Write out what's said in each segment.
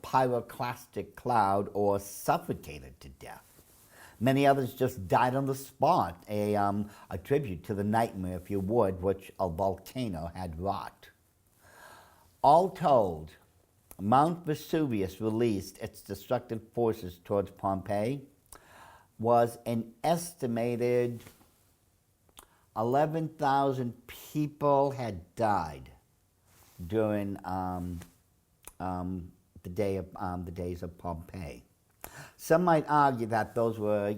pyroclastic cloud or suffocated to death. Many others just died on the spot, a tribute to the nightmare, if you would, which a volcano had wrought. All told, Mount Vesuvius released its destructive forces towards Pompeii was an estimated 11,000 people had died during the days of Pompeii. Some might argue that those were,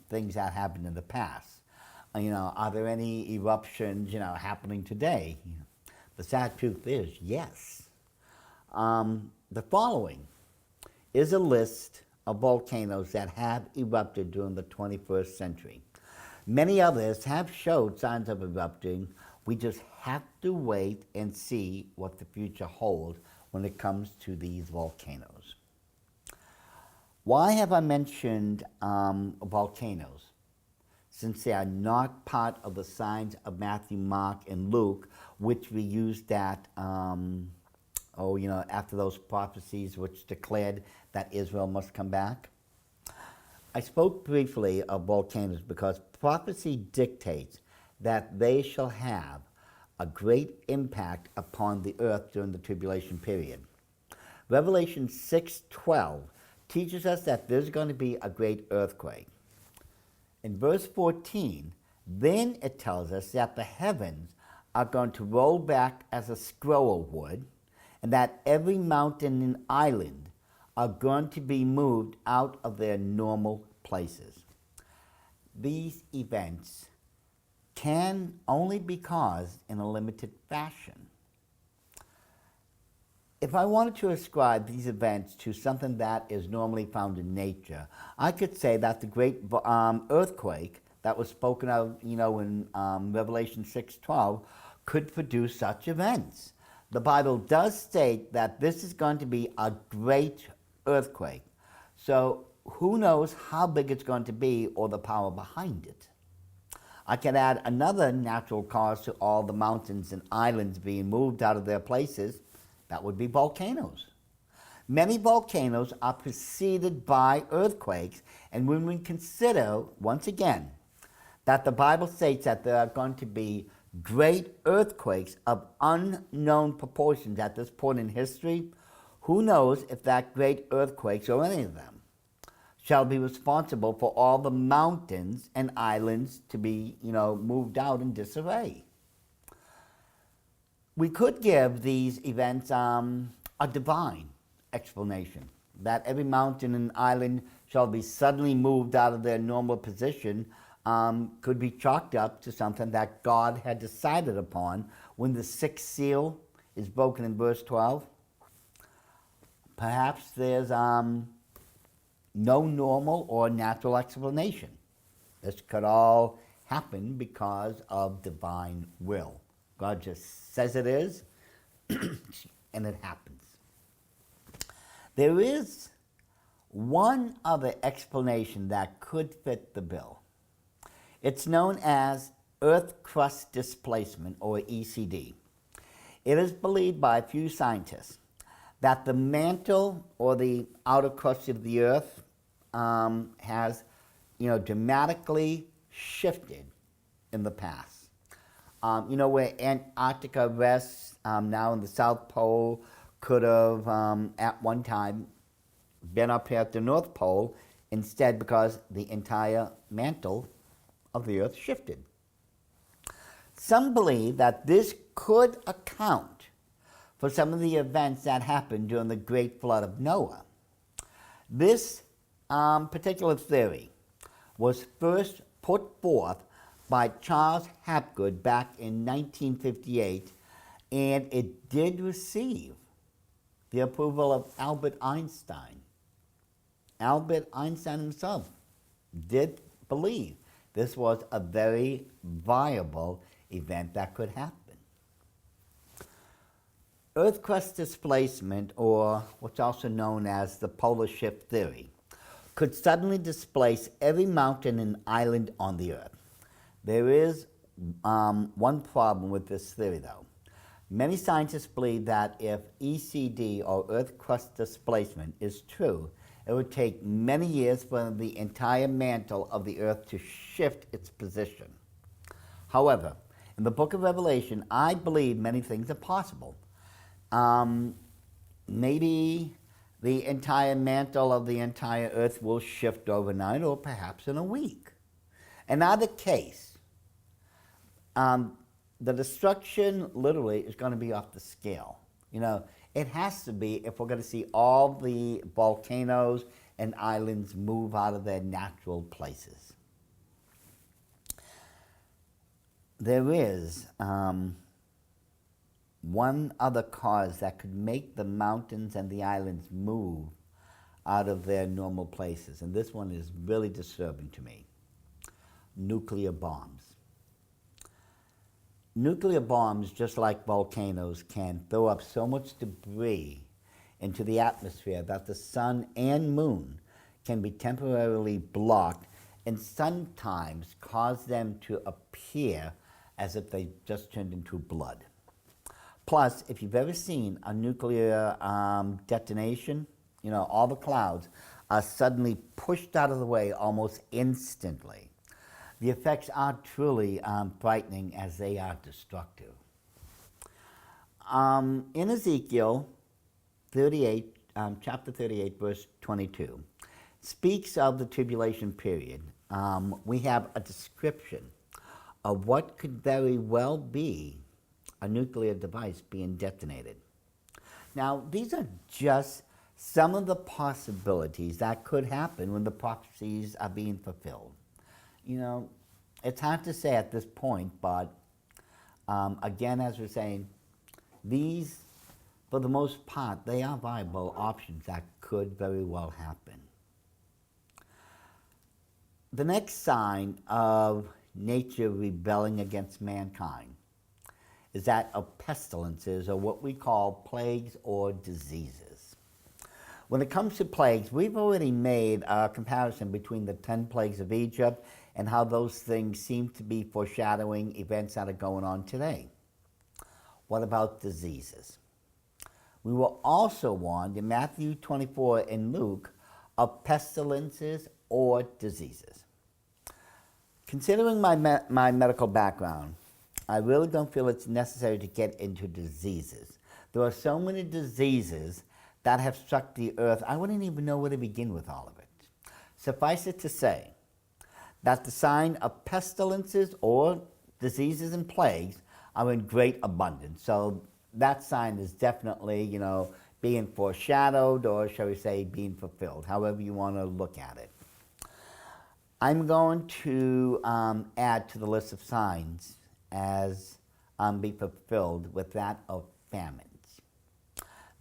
things that happened in the past. Are there any eruptions, happening today? The sad truth is, yes. The following is a list of volcanoes that have erupted during the 21st century. Many others have showed signs of erupting. We just have to wait and see what the future holds when it comes to these volcanoes. Why have I mentioned volcanoes? Since they are not part of the signs of Matthew, Mark, and Luke, which we used that, after those prophecies which declared that Israel must come back. I spoke briefly of volcanoes because prophecy dictates that they shall have a great impact upon the earth during the tribulation period. Revelation 6:12 teaches us that there's going to be a great earthquake. In verse 14, then it tells us that the heavens are going to roll back as a scroll would, and that every mountain and island are going to be moved out of their normal places. These events can only be caused in a limited fashion. If I wanted to ascribe these events to something that is normally found in nature, I could say that the great earthquake that was spoken of, in Revelation 6:12, could produce such events. The Bible does state that this is going to be a great earthquake. So who knows how big it's going to be or the power behind it. I can add another natural cause to all the mountains and islands being moved out of their places. That would be volcanoes. Many volcanoes are preceded by earthquakes, and when we consider, once again, that the Bible states that there are going to be great earthquakes of unknown proportions at this point in history, who knows if that great earthquakes, or any of them, shall be responsible for all the mountains and islands to be, moved out in disarray. We could give these events a divine explanation, that every mountain and island shall be suddenly moved out of their normal position, could be chalked up to something that God had decided upon when the sixth seal is broken in verse 12. Perhaps there's no normal or natural explanation. This could all happen because of divine will. God just says it is, and it happens. There is one other explanation that could fit the bill. It's known as Earth Crust Displacement, or ECD. It is believed by a few scientists that the mantle or the outer crust of the Earth has, dramatically shifted in the past. Where Antarctica rests now in the South Pole could have at one time been up here at the North Pole instead, because the entire mantle of the Earth shifted. Some believe that this could account for some of the events that happened during the Great Flood of Noah. This particular theory was first put forth by Charles Hapgood back in 1958, and it did receive the approval of Albert Einstein. Albert Einstein himself did believe this was a very viable event that could happen. Earth crust displacement, or what's also known as the polar shift theory, could suddenly displace every mountain and island on the Earth. There is one problem with this theory, though. Many scientists believe that if ECD, or Earth crust displacement, is true, it would take many years for the entire mantle of the Earth to shift its position. However, in the book of Revelation, I believe many things are possible. Maybe the entire mantle of the entire Earth will shift overnight, or perhaps in a week. In either case, the destruction literally is going to be off the scale. It has to be if we're going to see all the volcanoes and islands move out of their natural places. There is one other cause that could make the mountains and the islands move out of their normal places, and this one is really disturbing to me: nuclear bombs. Nuclear bombs, just like volcanoes, can throw up so much debris into the atmosphere that the sun and moon can be temporarily blocked, and sometimes cause them to appear as if they just turned into blood. Plus, if you've ever seen a nuclear detonation, all the clouds are suddenly pushed out of the way almost instantly. The effects are truly frightening, as they are destructive. In Ezekiel 38, chapter 38, verse 22, speaks of the tribulation period. We have a description of what could very well be a nuclear device being detonated. Now, these are just some of the possibilities that could happen when the prophecies are being fulfilled. It's hard to say at this point, but again, as we're saying, these, for the most part, they are viable options that could very well happen. The next sign of nature rebelling against mankind is that of pestilences, or what we call plagues or diseases. When it comes to plagues, we've already made a comparison between the 10 plagues of Egypt and how those things seem to be foreshadowing events that are going on today. What about diseases? We were also warned in Matthew 24 and Luke of pestilences or diseases. Considering my medical background, I really don't feel it's necessary to get into diseases. There are so many diseases that have struck the earth, I wouldn't even know where to begin with all of it. Suffice it to say that the sign of pestilences or diseases and plagues are in great abundance. So that sign is definitely, being foreshadowed, or shall we say, being fulfilled, however you want to look at it. I'm going to add to the list of signs as be fulfilled with that of famines.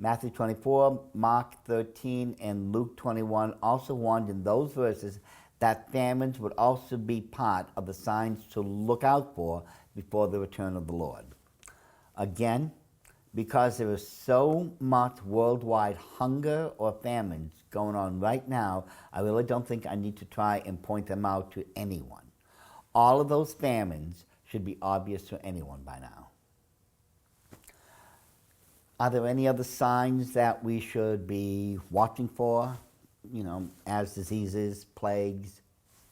Matthew 24, Mark 13, and Luke 21 also warned in those verses that famines would also be part of the signs to look out for before the return of the Lord. Again, because there is so much worldwide hunger or famines going on right now, I really don't think I need to try and point them out to anyone. All of those famines should be obvious to anyone by now. Are there any other signs that we should be watching for, as diseases, plagues,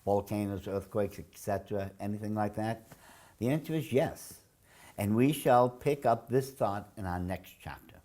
volcanoes, earthquakes, etc., anything like that? The answer is yes. And we shall pick up this thought in our next chapter.